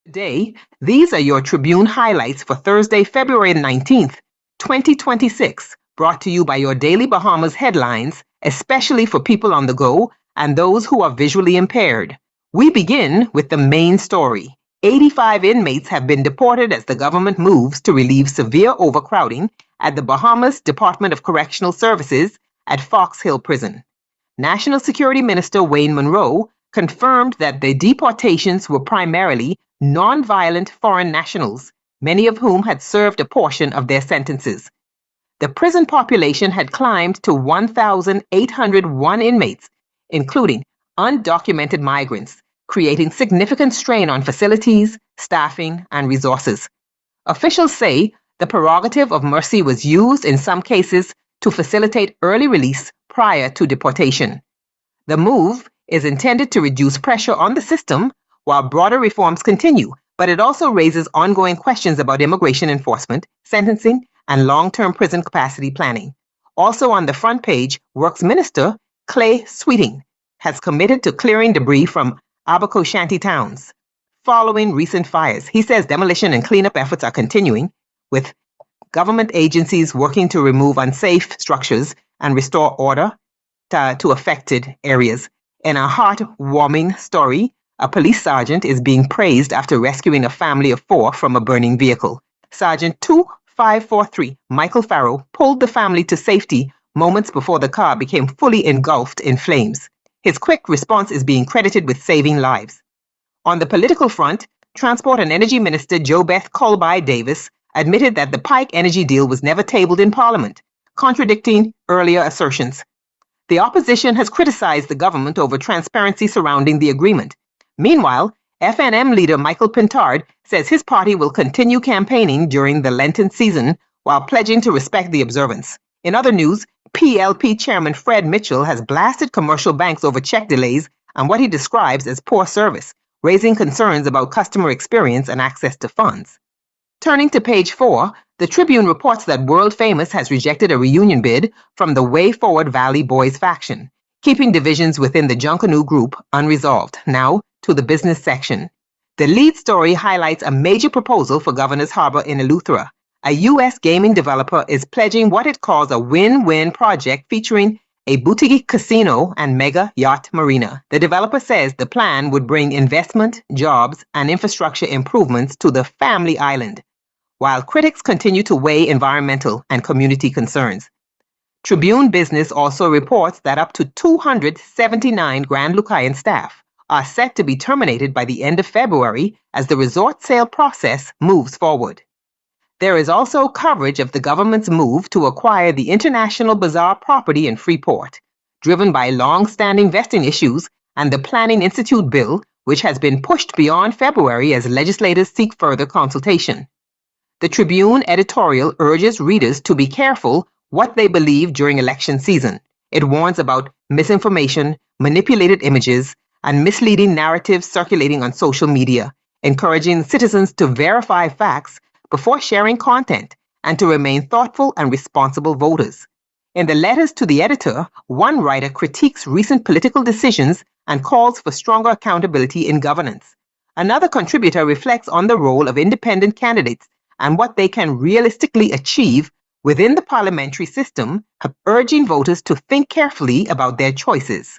Today, these are your Tribune highlights for Thursday, February 19th, 2026, brought to you by your Daily Bahamas headlines, especially for people on the go and those who are visually impaired. We begin with the main story. 85 inmates have been deported as the government moves to relieve severe overcrowding at the Bahamas Department of Correctional Services at Fox Hill Prison. National Security Minister Wayne Monroe confirmed that the deportations were primarily non-violent foreign nationals, many of whom had served a portion of their sentences. The prison population had climbed to 1,801 inmates, including undocumented migrants, creating significant strain on facilities, staffing, and resources. Officials say the prerogative of mercy was used in some cases to facilitate early release prior to deportation. The move is intended to reduce pressure on the system while broader reforms continue, but it also raises ongoing questions about immigration enforcement, sentencing, and long-term prison capacity planning. Also on the front page, Works Minister Clay Sweeting has committed to clearing debris from Abaco shanty towns following recent fires. He says demolition and cleanup efforts are continuing, with government agencies working to remove unsafe structures and restore order to affected areas. In a heart-warming story, a police sergeant is being praised after rescuing a family of 4 from a burning vehicle. Sergeant 2543 Michael Farrow pulled the family to safety moments before the car became fully engulfed in flames. His quick response is being credited with saving lives. On the political front, Transport and Energy Minister JoBeth Colby Davis admitted that the Pike energy deal was never tabled in Parliament, contradicting earlier assertions. The opposition has criticized the government over transparency surrounding the agreement. Meanwhile, FNM leader Michael Pintard says his party will continue campaigning during the Lenten season while pledging to respect the observance. In other news, PLP Chairman Fred Mitchell has blasted commercial banks over check delays and what he describes as poor service, raising concerns about customer experience and access to funds. Turning to page 4, the Tribune reports that World Famous has rejected a reunion bid from the Way Forward Valley Boys faction, keeping divisions within the Junkanoo group unresolved. Now, to the business section. The lead story highlights a major proposal for Governor's Harbor in Eleuthera. A U.S. gaming developer is pledging what it calls a win-win project featuring a boutique casino and mega yacht marina. The developer says the plan would bring investment, jobs, and infrastructure improvements to the family island, while critics continue to weigh environmental and community concerns. Tribune Business also reports that up to 279 Grand Lucayan staff are set to be terminated by the end of February as the resort sale process moves forward. There is also coverage of the government's move to acquire the International Bazaar property in Freeport, driven by long-standing vesting issues and the Planning Institute bill, which has been pushed beyond February as legislators seek further consultation. The Tribune editorial urges readers to be careful what they believe during election season. It warns about misinformation, manipulated images, and misleading narratives circulating on social media, encouraging citizens to verify facts before sharing content and to remain thoughtful and responsible voters. In the letters to the editor, one writer critiques recent political decisions and calls for stronger accountability in governance. Another contributor reflects on the role of independent candidates and what they can realistically achieve within the parliamentary system, urging voters to think carefully about their choices.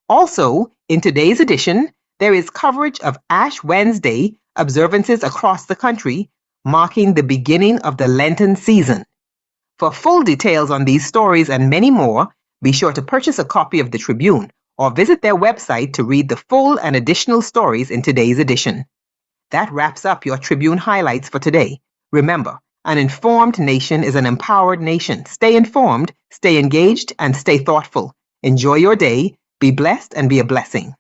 Also, in today's edition, there is coverage of Ash Wednesday observances across the country, marking the beginning of the Lenten season. For full details on these stories and many more, be sure to purchase a copy of the Tribune or visit their website to read the full and additional stories in today's edition. That wraps up your Tribune highlights for today. Remember, an informed nation is an empowered nation. Stay informed, stay engaged, and stay thoughtful. Enjoy your day. Be blessed and be a blessing.